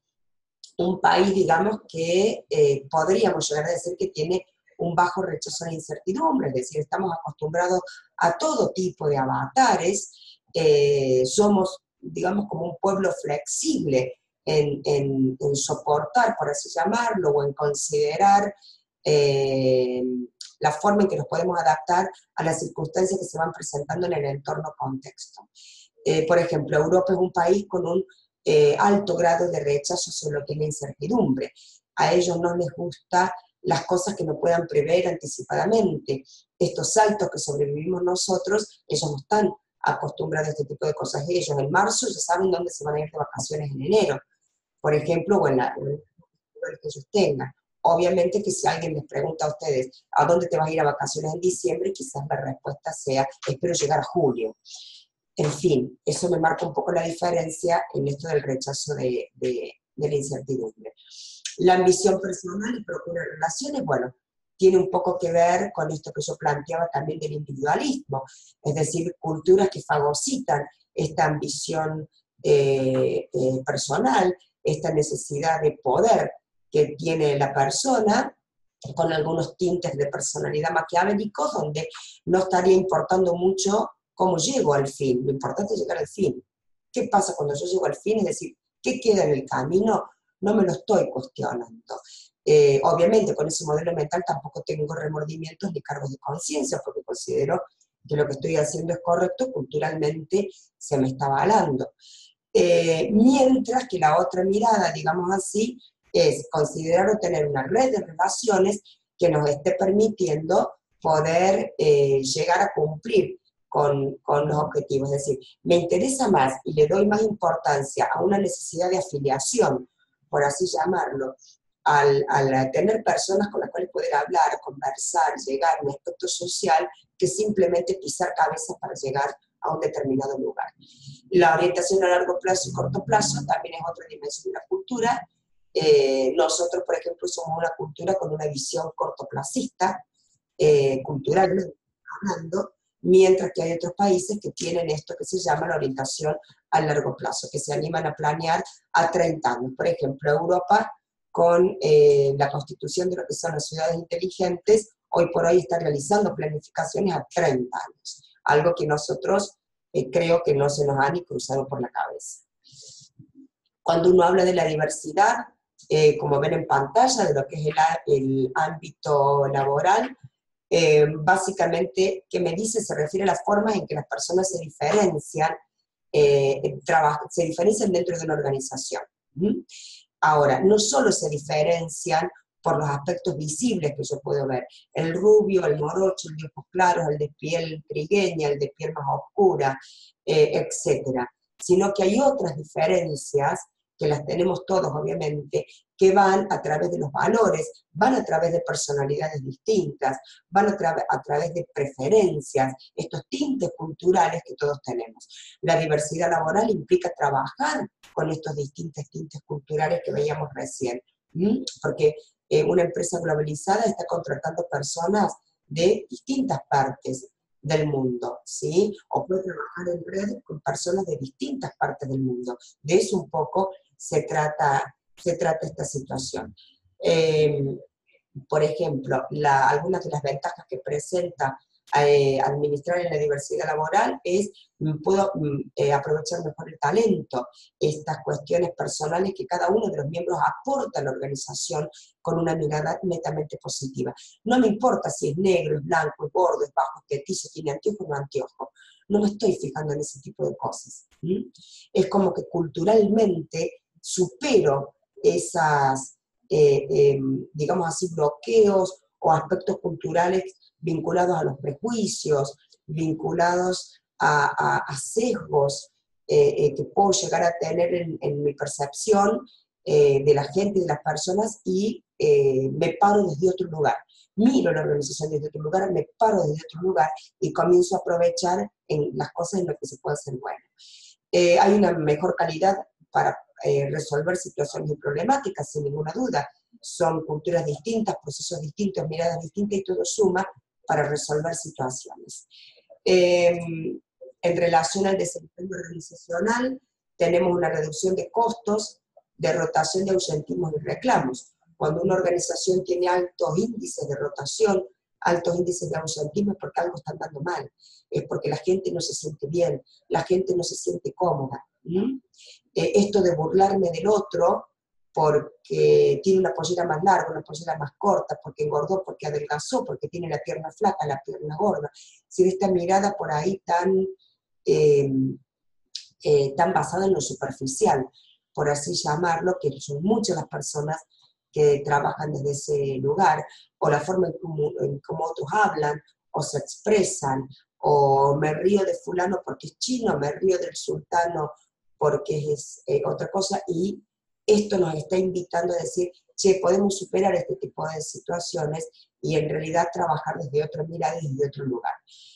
S1: un país, digamos, que podríamos llegar a decir que tiene un bajo rechazo a la incertidumbre, es decir, estamos acostumbrados a todo tipo de avatares, somos, digamos, como un pueblo flexible en soportar, por así llamarlo, o en considerar la forma en que nos podemos adaptar a las circunstancias que se van presentando en el entorno contexto. Por ejemplo, Europa es un país con un alto grado de rechazo sobre lo que es la incertidumbre. A ellos no les gustan las cosas que no puedan prever anticipadamente. Estos saltos que sobrevivimos nosotros, ellos no están acostumbrados a este tipo de cosas. Ellos en marzo ya saben dónde se van a ir de vacaciones en enero, por ejemplo, o en el que ellos tengan. Obviamente que si alguien les pregunta a ustedes ¿a dónde te vas a ir a vacaciones en diciembre? Quizás la respuesta sea espero llegar a julio. En fin, eso me marca un poco la diferencia en esto del rechazo de la incertidumbre. La ambición personal y procura relaciones, bueno, tiene un poco que ver con esto que yo planteaba también del individualismo, es decir, culturas que fagocitan esta ambición personal, esta necesidad de poder que tiene la persona, con algunos tintes de personalidad maquiavélicos, donde no estaría importando mucho cómo llego al fin, lo importante es llegar al fin. ¿Qué pasa cuando yo llego al fin? Es decir, ¿qué queda en el camino? No me lo estoy cuestionando. Obviamente con ese modelo mental tampoco tengo remordimientos ni cargos de conciencia, porque considero que lo que estoy haciendo es correcto, culturalmente se me está avalando. Mientras que la otra mirada, digamos así, es considerar o tener una red de relaciones que nos esté permitiendo poder llegar a cumplir con los objetivos. Es decir, me interesa más y le doy más importancia a una necesidad de afiliación, por así llamarlo, al tener personas con las cuales poder hablar, conversar, llegar a un aspecto social, que simplemente pisar cabezas para llegar a un determinado lugar. La orientación a largo plazo y corto plazo también es otra dimensión de la cultura. Nosotros, por ejemplo, somos una cultura con una visión cortoplacista, culturalmente hablando, mientras que hay otros países que tienen esto que se llama la orientación a largo plazo, que se animan a planear a 30 años. Por ejemplo, Europa, con la constitución de lo que son las ciudades inteligentes, hoy por hoy está realizando planificaciones a 30 años, algo que nosotros creo que no se nos ha ni cruzado por la cabeza. Cuando uno habla de la diversidad, como ven en pantalla, de lo que es el ámbito laboral, básicamente, ¿qué me dice? Se refiere a las formas en que las personas se diferencian, se diferencian dentro de una organización. Ahora, no solo se diferencian por los aspectos visibles que yo puedo ver, el rubio, el morocho, el de ojos claros, el de piel trigueña, el de piel más oscura, etcétera, sino que hay otras diferencias, que las tenemos todos obviamente, que van a través de los valores, van a través de personalidades distintas, van a través de preferencias, estos tintes culturales que todos tenemos. La diversidad laboral implica trabajar con estos distintos tintes culturales que veíamos recién, porque una empresa globalizada está contratando personas de distintas partes del mundo, ¿sí? O puede trabajar en red con personas de distintas partes del mundo. De eso un poco se trata esta situación. Por ejemplo, algunas de las ventajas que presenta administrar en la diversidad laboral es, puedo aprovechar mejor el talento, estas cuestiones personales que cada uno de los miembros aporta a la organización con una mirada netamente positiva. No me importa si es negro, es blanco, es gordo, es bajo, es petizo, tiene anteojo o no anteojo. No me estoy fijando en ese tipo de cosas. Es como que culturalmente supero esas, digamos así, bloqueos o aspectos culturales vinculados a los prejuicios, vinculados a sesgos que puedo llegar a tener en mi percepción de la gente y de las personas, y me paro desde otro lugar. Miro la organización desde otro lugar, me paro desde otro lugar y comienzo a aprovechar en las cosas en las que se puede hacer bueno. Hay una mejor calidad para resolver situaciones y problemáticas, sin ninguna duda. Son culturas distintas, procesos distintos, miradas distintas, y todo suma para resolver situaciones. En relación al desempeño organizacional, tenemos una reducción de costos, de rotación de ausentismos y reclamos. Cuando una organización tiene altos índices de rotación, altos índices de ausentismo, es porque algo está andando mal, es porque la gente no se siente bien, la gente no se siente cómoda. Esto de burlarme del otro porque tiene una pollera más larga, una pollera más corta, porque engordó, porque adelgazó, porque tiene la pierna flaca, la pierna gorda. Si esta mirada por ahí tan basada en lo superficial, por así llamarlo, que son muchas las personas que trabajan desde ese lugar, o la forma en cómo otros hablan, o se expresan, o me río de fulano porque es chino, me río del sultano porque es otra cosa, y esto nos está invitando a decir, che, podemos superar este tipo de situaciones y en realidad trabajar desde otra mirada y desde otro lugar.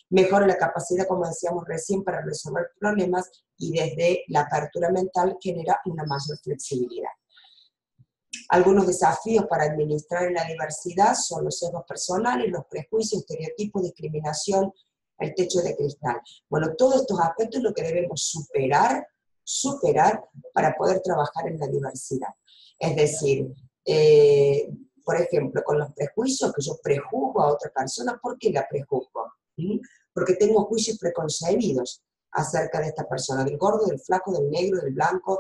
S1: Mejora la capacidad, como decíamos recién, para resolver problemas y desde la apertura mental genera una mayor flexibilidad. Algunos desafíos para administrar en la diversidad son los sesgos personales, los prejuicios, estereotipos, discriminación, el techo de cristal. Bueno, todos estos aspectos es lo que debemos superar para poder trabajar en la diversidad. Es decir, por ejemplo, con los prejuicios, que yo prejuzgo a otra persona, ¿por qué la prejuzgo? ¿Mm? Porque tengo juicios preconcebidos acerca de esta persona, del gordo, del flaco, del negro, del blanco,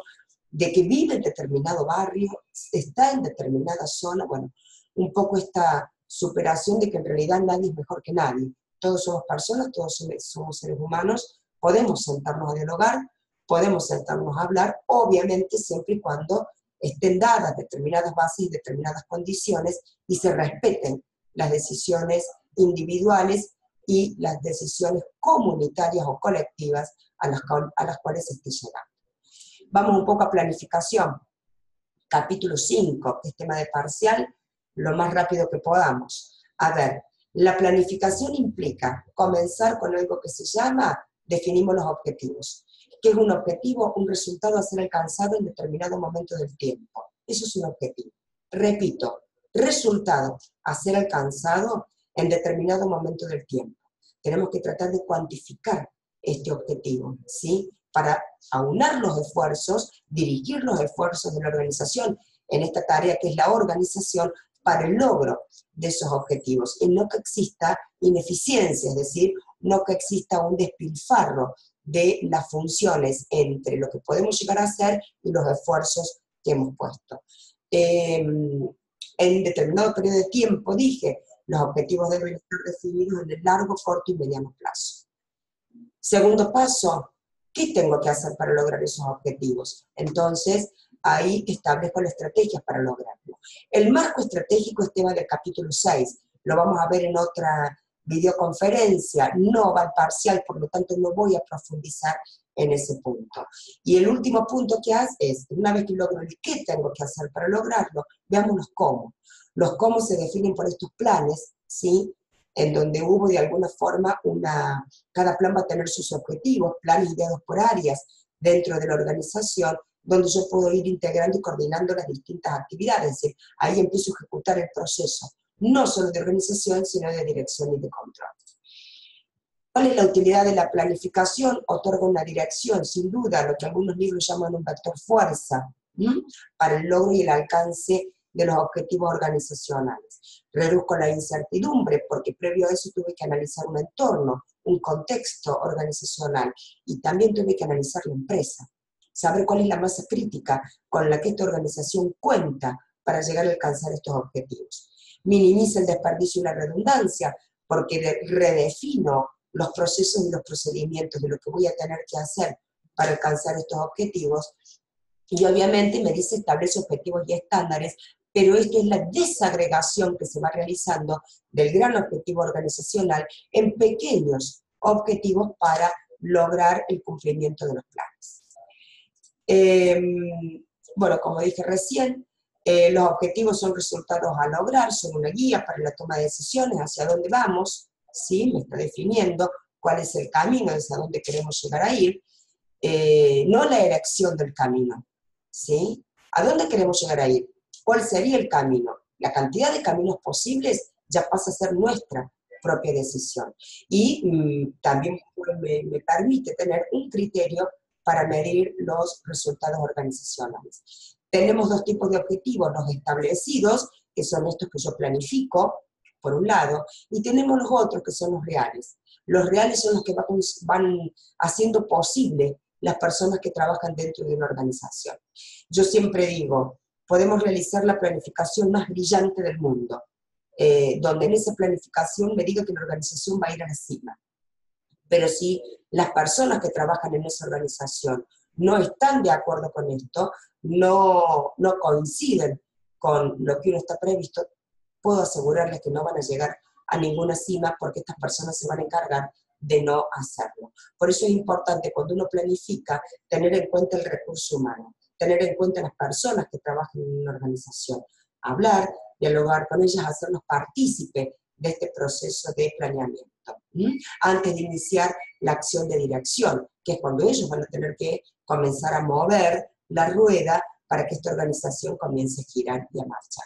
S1: de que vive en determinado barrio, está en determinada zona, bueno, un poco esta superación de que en realidad nadie es mejor que nadie. Todos somos personas, todos somos seres humanos, podemos sentarnos a dialogar, podemos sentarnos a hablar, obviamente siempre y cuando estén dadas determinadas bases y determinadas condiciones y se respeten las decisiones individuales y las decisiones comunitarias o colectivas a las cuales se esté llegando. Vamos un poco a planificación. Capítulo 5, que es tema de parcial, lo más rápido que podamos. A ver, la planificación implica comenzar con algo que se llama, definimos los objetivos. ¿Qué es un objetivo? Un resultado a ser alcanzado en determinado momento del tiempo. Eso es un objetivo. Repito, resultado a ser alcanzado en determinado momento del tiempo. Tenemos que tratar de cuantificar este objetivo, ¿sí? Para aunar los esfuerzos, dirigir los esfuerzos de la organización en esta tarea que es la organización para el logro de esos objetivos, y no que exista ineficiencia, es decir, no que exista un despilfarro de las funciones entre lo que podemos llegar a hacer y los esfuerzos que hemos puesto. En determinado periodo de tiempo, dije, los objetivos deben estar definidos en el largo, corto y mediano plazo. Segundo paso, ¿qué tengo que hacer para lograr esos objetivos? Entonces, ahí establezco la estrategia para lograrlo. El marco estratégico es tema del capítulo 6, lo vamos a ver en otra videoconferencia, no va al parcial, por lo tanto no voy a profundizar en ese punto. Y el último punto que hace es, una vez que logro el qué tengo que hacer para lograrlo, veamos los cómo. Los cómo se definen por estos planes, ¿sí? En donde hubo de alguna forma cada plan va a tener sus objetivos, planes ideados por áreas dentro de la organización, donde yo puedo ir integrando y coordinando las distintas actividades, es decir, ahí empiezo a ejecutar el proceso, no solo de organización, sino de dirección y de control. ¿Cuál es la utilidad de la planificación? Otorga una dirección, sin duda, lo que algunos libros llaman un vector fuerza, para el logro y el alcance de los objetivos organizacionales. Reduzco la incertidumbre, porque previo a eso tuve que analizar un entorno, un contexto organizacional, y también tuve que analizar la empresa, saber cuál es la masa crítica con la que esta organización cuenta para llegar a alcanzar estos objetivos. Minimiza el desperdicio y la redundancia, porque redefino los procesos y los procedimientos de lo que voy a tener que hacer para alcanzar estos objetivos, y obviamente me dice establece objetivos y estándares, pero esto es la desagregación que se va realizando del gran objetivo organizacional en pequeños objetivos para lograr el cumplimiento de los planes. Bueno, como dije recién, los objetivos son resultados a lograr, son una guía para la toma de decisiones hacia dónde vamos, ¿sí? Me está definiendo cuál es el camino hacia dónde queremos llegar a ir, no la elección del camino, ¿sí? ¿A dónde queremos llegar a ir? ¿Cuál sería el camino? La cantidad de caminos posibles ya pasa a ser nuestra propia decisión. Y también me permite tener un criterio para medir los resultados organizacionales. Tenemos dos tipos de objetivos, los establecidos, que son estos que yo planifico, por un lado, y tenemos los otros, que son los reales. Los reales son los que van haciendo posible las personas que trabajan dentro de una organización. Yo siempre digo, podemos realizar la planificación más brillante del mundo, donde en esa planificación me diga que la organización va a ir a la cima. Pero si las personas que trabajan en esa organización no están de acuerdo con esto, no coinciden con lo que uno está previsto, puedo asegurarles que no van a llegar a ninguna cima porque estas personas se van a encargar de no hacerlo. Por eso es importante cuando uno planifica tener en cuenta el recurso humano. tener en cuenta a las personas que trabajan en una organización, hablar, dialogar con ellas, hacerlos partícipes de este proceso de planeamiento, antes de iniciar la acción de dirección, que es cuando ellos van a tener que comenzar a mover la rueda para que esta organización comience a girar y a marchar.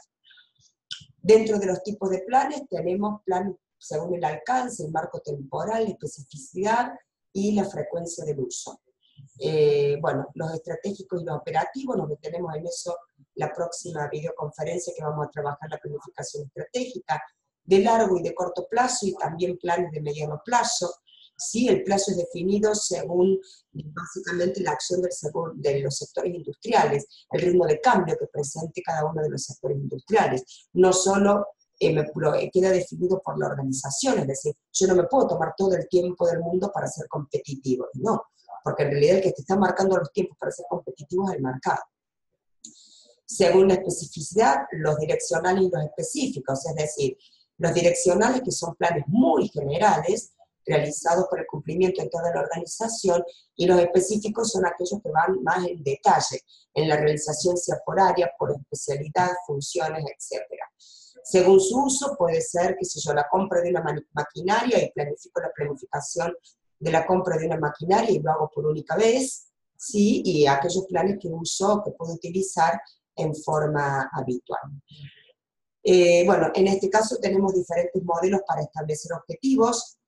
S1: Dentro de los tipos de planes tenemos planes según el alcance, el marco temporal, la especificidad y la frecuencia del uso. Bueno, los estratégicos y los operativos, nos meteremos en eso la próxima videoconferencia, que vamos a trabajar la planificación estratégica de largo y de corto plazo, y también planes de mediano plazo. Sí, el plazo es definido según básicamente la acción de los sectores industriales, el ritmo de cambio que presente cada uno de los sectores industriales. No solo queda definido por la organización, es decir, yo no me puedo tomar todo el tiempo del mundo para ser competitivo, no, porque en realidad el que te está marcando los tiempos para ser competitivo es el mercado. Según la especificidad, los direccionales y los específicos, es decir, los direccionales, que son planes muy generales, realizados por el cumplimiento de toda la organización, y los específicos son aquellos que van más en detalle, en la realización sea por área, por especialidad, funciones, etc. Según su uso, puede ser, qué sé yo, la compra de una maquinaria y planifico la planificación de la compra de una maquinaria y lo hago por única vez, ¿sí? Y aquellos planes que uso, que puedo utilizar en forma habitual. Bueno, en este caso tenemos diferentes modelos para establecer objetivos.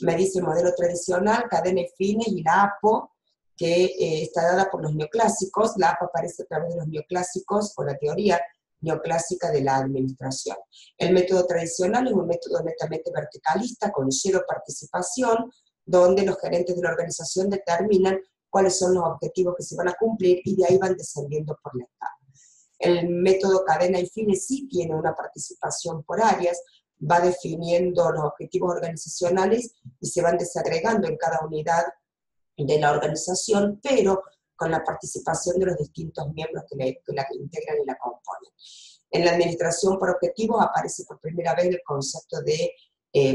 S1: Me dice el modelo tradicional, cadena y fines, y la APO, que está dada por los neoclásicos. La APO aparece a través de los neoclásicos, o la teoría neoclásica de la administración. El método tradicional es un método netamente verticalista, con cero participación, donde los gerentes de la organización determinan cuáles son los objetivos que se van a cumplir y de ahí van descendiendo por la escala. El método cadena y fines sí tiene una participación por áreas, va definiendo los objetivos organizacionales y se van desagregando en cada unidad de la organización, pero con la participación de los distintos miembros que la integran y la componen. En la administración por objetivos aparece por primera vez el concepto de,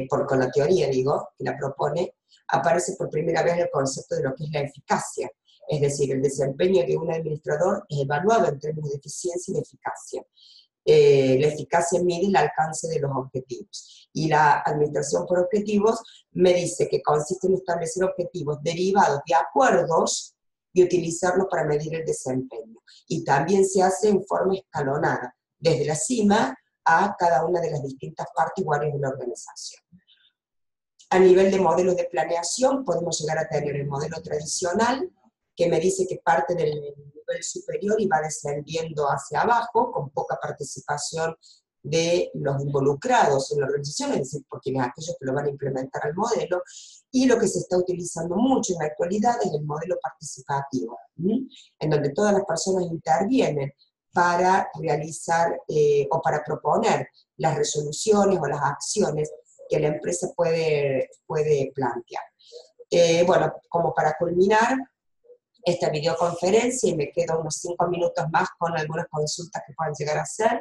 S1: con la teoría digo, que la propone, aparece por primera vez el concepto de lo que es la eficacia, es decir, el desempeño de un administrador es evaluado en términos de eficiencia y de eficacia. La eficacia mide el alcance de los objetivos. Y la administración por objetivos me dice que consiste en establecer objetivos derivados de acuerdos y utilizarlos para medir el desempeño. Y también se hace en forma escalonada, desde la cima a cada una de las distintas partes o áreas de la organización. A nivel de modelos de planeación podemos llegar a tener el modelo tradicional, que me dice que parte del nivel superior y va descendiendo hacia abajo, con poca participación de los involucrados en la organización, es decir, porque aquellos que lo van a implementar al modelo, y lo que se está utilizando mucho en la actualidad es el modelo participativo, en donde todas las personas intervienen para realizar o para proponer las resoluciones o las acciones que la empresa puede plantear. Bueno, como para culminar esta videoconferencia, y me quedo unos 5 minutos más con algunas consultas que puedan llegar a hacer,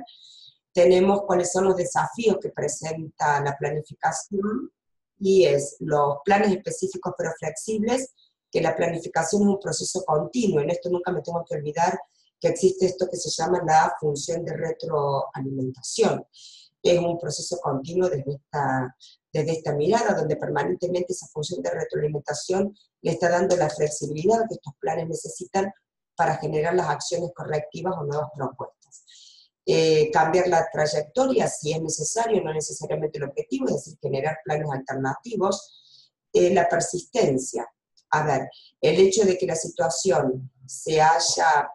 S1: tenemos cuáles son los desafíos que presenta la planificación, y es los planes específicos pero flexibles, que la planificación es un proceso continuo. En esto nunca me tengo que olvidar que existe esto que se llama la función de retroalimentación. Es un proceso continuo desde esta mirada, donde permanentemente esa función de retroalimentación le está dando la flexibilidad que estos planes necesitan para generar las acciones correctivas o nuevas propuestas. Cambiar la trayectoria si es necesario, no necesariamente el objetivo, es decir, generar planes alternativos. La persistencia. A ver, el hecho de que la situación se haya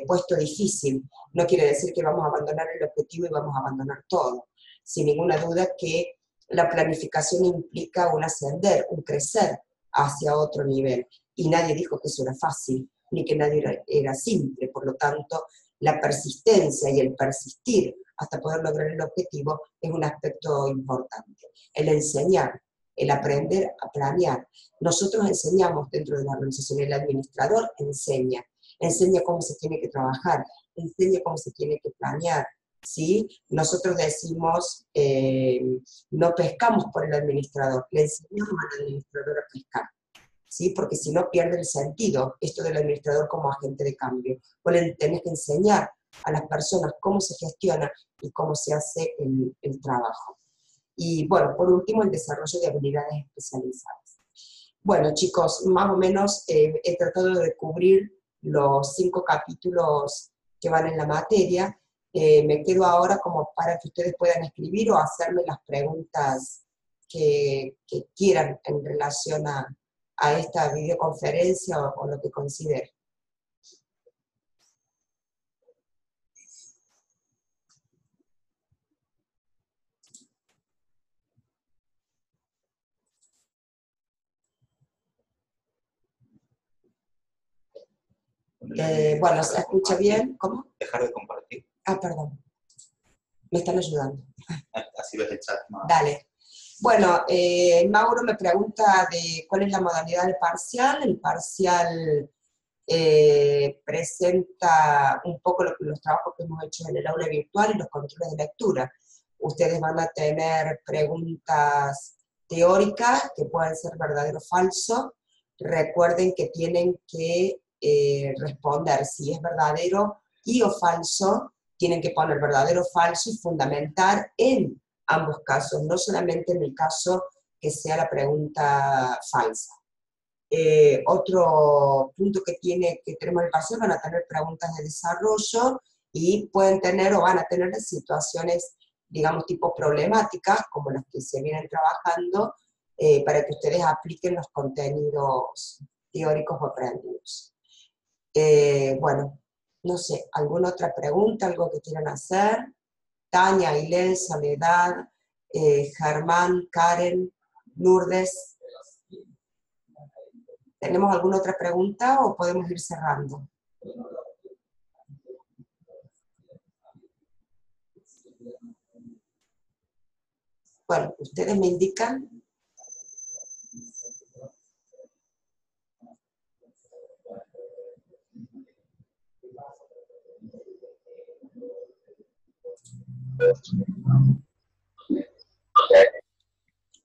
S1: puesto difícil no quiere decir que vamos a abandonar el objetivo y vamos a abandonar todo. Sin ninguna duda que la planificación implica un ascender, un crecer hacia otro nivel. Y nadie dijo que eso era fácil, ni que nadie era simple. Por lo tanto, la persistencia y el persistir hasta poder lograr el objetivo es un aspecto importante. El enseñar, el aprender a planear. Nosotros enseñamos dentro de la organización, el administrador enseña cómo se tiene que trabajar, enseña cómo se tiene que planear, ¿sí? Nosotros decimos, no pescamos por el administrador, le enseñamos al administrador a pescar, ¿sí? Porque si no pierde el sentido esto del administrador como agente de cambio. Vos le tenés que enseñar a las personas cómo se gestiona y cómo se hace el trabajo. Y bueno, por último, el desarrollo de habilidades especializadas. Bueno, chicos, más o menos he tratado de cubrir los 5 capítulos que van en la materia. Me quedo ahora como para que ustedes puedan escribir o hacerme las preguntas que quieran en relación a esta videoconferencia o lo que consideren. Bueno, ¿se escucha bien? ¿Cómo?
S2: Dejar de compartir.
S1: Ah, perdón. Me están ayudando.
S2: Así ves el chat más.
S1: Dale. Bueno, Mauro me pregunta de cuál es la modalidad del parcial. El parcial presenta un poco los trabajos que hemos hecho en el aula virtual y los controles de lectura. Ustedes van a tener preguntas teóricas que pueden ser verdadero o falso. Recuerden que tienen que responder si es verdadero y o falso, tienen que poner verdadero o falso y fundamentar en ambos casos, no solamente en el caso que sea la pregunta falsa. Otro punto que tenemos en el parcial, van a tener preguntas de desarrollo y pueden tener o van a tener situaciones, digamos, tipo problemáticas, como las que se vienen trabajando, para que ustedes apliquen los contenidos teóricos o aprendidos. Bueno, no sé, ¿alguna otra pregunta, algo que quieran hacer? Tania, Ailén, Soledad, Germán, Karen, Lourdes. ¿Tenemos alguna otra pregunta o podemos ir cerrando? Bueno, ustedes me indican.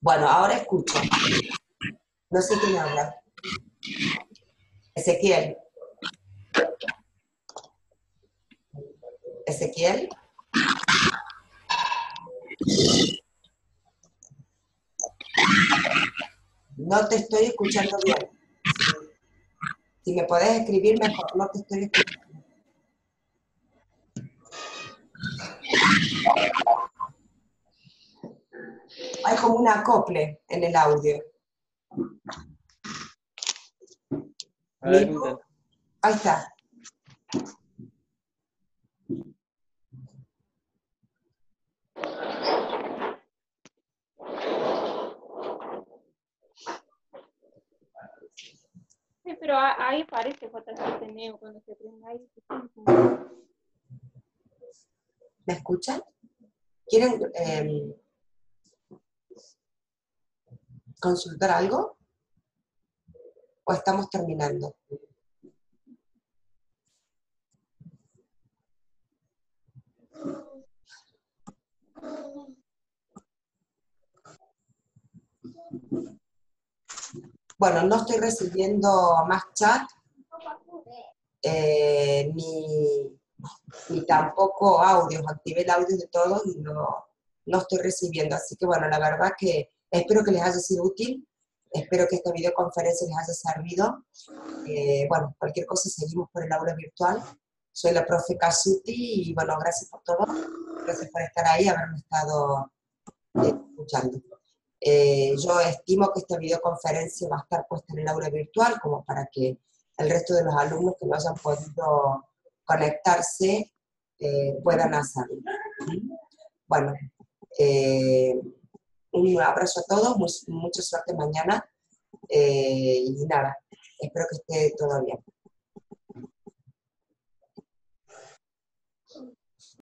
S1: Bueno, ahora escucho. No sé quién habla. Ezequiel. Ezequiel. No te estoy escuchando bien. Si me podés escribir mejor, no te estoy escuchando. Hay como un acople en el audio. ¿Nico? Ahí está.
S3: Sí, pero ahí aparece JCNeo cuando se prende ahí.
S1: ¿Me escuchan? ¿Quieren consultar algo? ¿O estamos terminando? Bueno, no estoy recibiendo más chat, ni tampoco audios. Activé el audio de todos y no estoy recibiendo. Así que bueno, la verdad que espero que les haya sido útil, espero que esta videoconferencia les haya servido. Bueno, cualquier cosa seguimos por el aula virtual. Soy la profe Casuti y bueno, gracias por todo. Gracias por estar ahí, haberme estado escuchando. Yo estimo que esta videoconferencia va a estar puesta en el aula virtual como para que el resto de los alumnos que no hayan podido conectarse puedan hacerlo. Bueno, un abrazo a todos, mucha suerte mañana y nada, espero que esté todo bien.